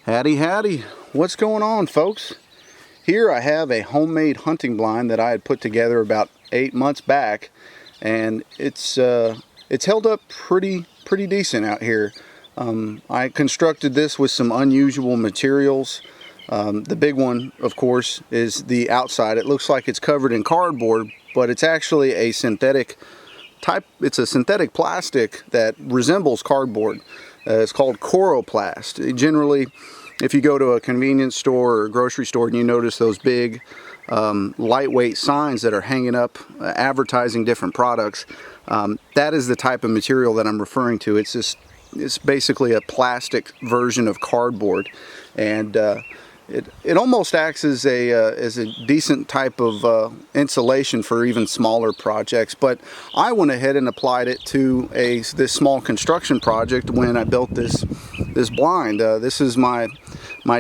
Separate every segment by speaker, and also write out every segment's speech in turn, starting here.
Speaker 1: Howdy, howdy. What's going on, folks? Here I have a homemade hunting blind that I had put together about 8 months back, and it's held up pretty decent out here. I constructed this with some unusual materials. The big one, of course, is the outside. It looks like it's covered in cardboard, but it's actually a synthetic type. It's a synthetic plastic that resembles cardboard. It's called coroplast. Generally, if you go to a convenience store or a grocery store and you notice those big lightweight signs that are hanging up advertising different products, that is the type of material that I'm referring to. It's basically a plastic version of cardboard, and it almost acts as a decent type of insulation for even smaller projects. But I went ahead and applied it to this small construction project when I built this blind. This is my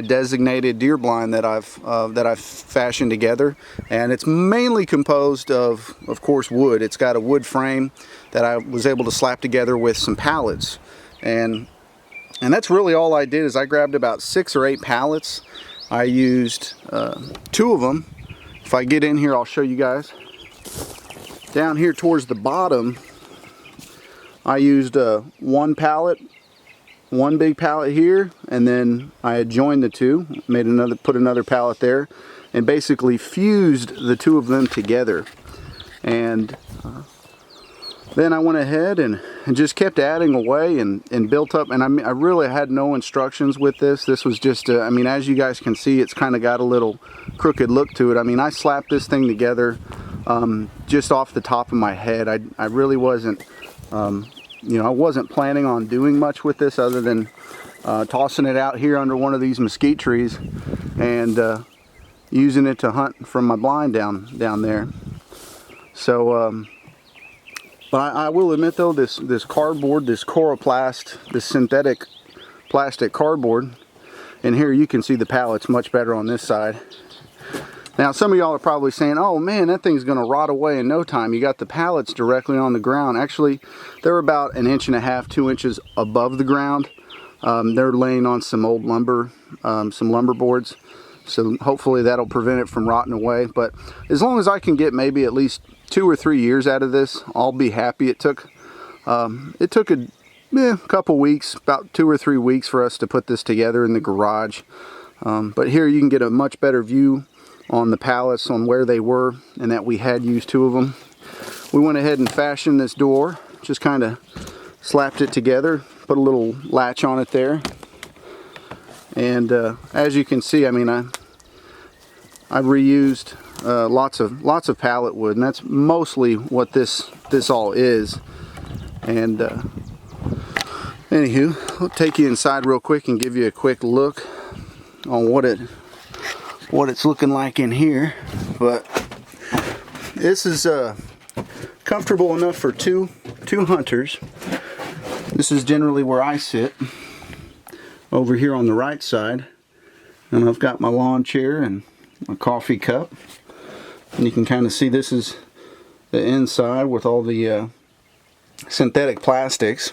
Speaker 1: designated deer blind that I've fashioned together, and it's mainly composed of course, wood. It's got a wood frame that I was able to slap together with some pallets, and that's really all I did. Is I grabbed about 6 or 8 pallets. I used 2 of them. If I get in here, I'll show you guys. Down here towards the bottom, I used one pallet, one big pallet here, and then I had joined the 2, put another pallet there, and basically fused the 2 of them together. And then I went ahead and just kept adding away and built up. And I really had no instructions with this. This was just, I mean, as you guys can see, it's kind of got a little crooked look to it. I mean, I slapped this thing together just off the top of my head. I really wasn't, you know, I wasn't planning on doing much with this other than tossing it out here under one of these mesquite trees and using it to hunt from my blind down there. So, but I will admit though, this cardboard, this coroplast, this synthetic plastic cardboard, and here you can see the pallets much better on this side. Now some of y'all are probably saying, oh man, that thing's gonna rot away in no time. You got the pallets directly on the ground. Actually, they're about 1.5 to 2 inches above the ground. They're laying on some old lumber, some lumber boards. So hopefully that'll prevent it from rotting away. But as long as I can get maybe at least 2 or 3 years out of this, I'll be happy. It took a couple weeks, about 2 or 3 weeks for us to put this together in the garage. But here you can get a much better view on the pallets, on where they were, and that we had used 2 of them. We went ahead and fashioned this door, just kind of slapped it together, put a little latch on it there. And as you can see, I mean, I reused lots of pallet wood, and that's mostly what this all is. And anywho, I'll take you inside real quick and give you a quick look on what it's looking like in here. But this is comfortable enough for two hunters. This is generally where I sit, over here on the right side, and I've got my lawn chair and my coffee cup, and you can kind of see this is the inside with all the synthetic plastics.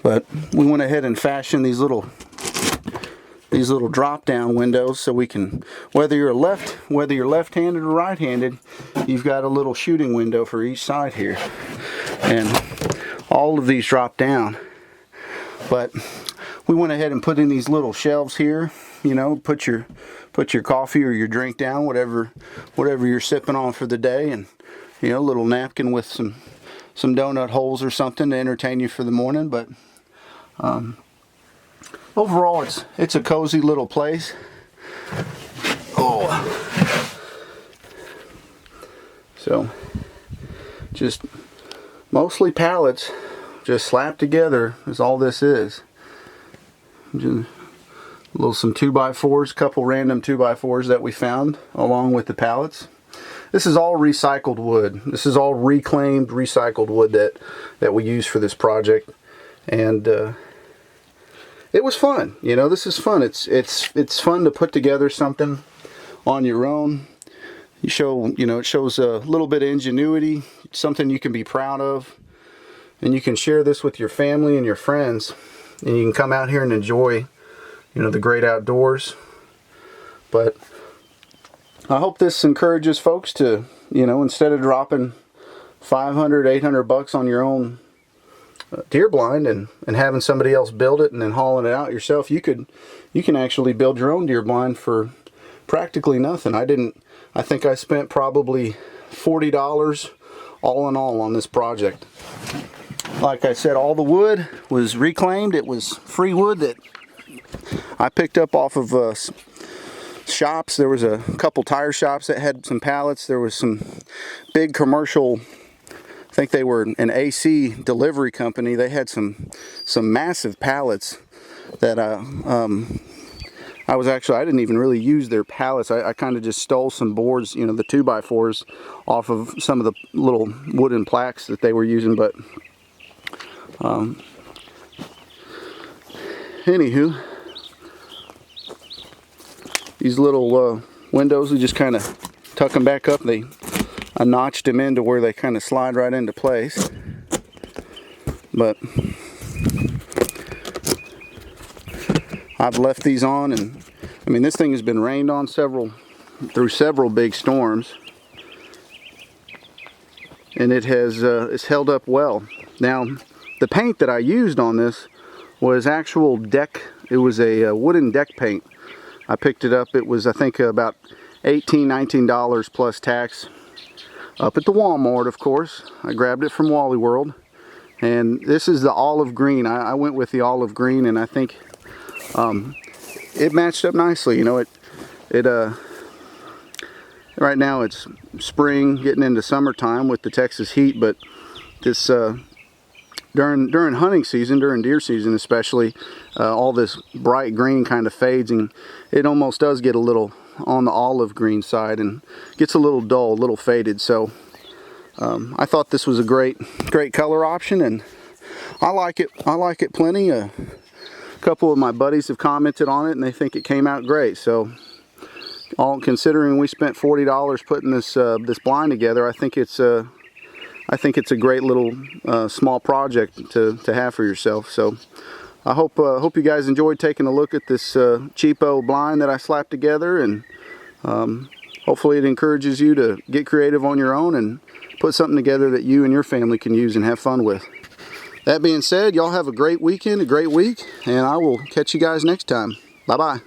Speaker 1: But we went ahead and fashioned these little drop down windows, so we can, whether you're left-handed or right-handed, you've got a little shooting window for each side here, and all of these drop down. But we went ahead and put in these little shelves here, you know, put your coffee or your drink down, whatever you're sipping on for the day, and you know, a little napkin with some donut holes or something to entertain you for the morning. But overall, it's a cozy little place. Oh, so just mostly pallets, just slapped together is all this is. Just some 2x4s, couple random 2x4s that we found along with the pallets. This is all recycled wood. This is all reclaimed, recycled wood that we use for this project, and it was fun. You know, this is fun. It's fun to put together something on your own. It shows a little bit of ingenuity, something you can be proud of, and you can share this with your family and your friends, and you can come out here and enjoy the great outdoors. But I hope this encourages folks to, instead of dropping 500, 800 bucks on your own deer blind and having somebody else build it and then hauling it out yourself, you can actually build your own deer blind for practically nothing. I think I spent probably $40 all in all on this project. Like I said, all the wood was reclaimed. It was free wood that I picked up off of shops. There was a couple tire shops that had some pallets. There was some big commercial, I think they were an AC delivery company. They had some massive pallets that I didn't even really use their pallets. I kind of just stole some boards, the 2x4s off of some of the little wooden plaques that they were using. But anywho, these little windows, we just kind of tuck them back up. I notched them into where they kind of slide right into place. But I've left these on, and I mean, this thing has been rained on through several big storms, and it's held up well. Now, the paint that I used on this was actual deck. It was a wooden deck paint. I picked it up. It was, I think, about $18, $19 plus tax up at the Walmart, of course. I grabbed it from Wally World, and this is the olive green. I went with the olive green, and I think it matched up nicely. Right now it's spring, getting into summertime with the Texas heat, but this during hunting season, during deer season especially, all this bright green kind of fades, and it almost does get a little on the olive green side and gets a little dull, a little faded. So I thought this was a great color option, and I like it plenty. A couple of my buddies have commented on it and they think it came out great. So all considering we spent $40 putting this blind together, I think it's a great little small project to have for yourself. So I hope you guys enjoyed taking a look at this cheapo blind that I slapped together, and hopefully it encourages you to get creative on your own and put something together that you and your family can use and have fun with. That being said, y'all have a great weekend, a great week, and I will catch you guys next time. Bye-bye.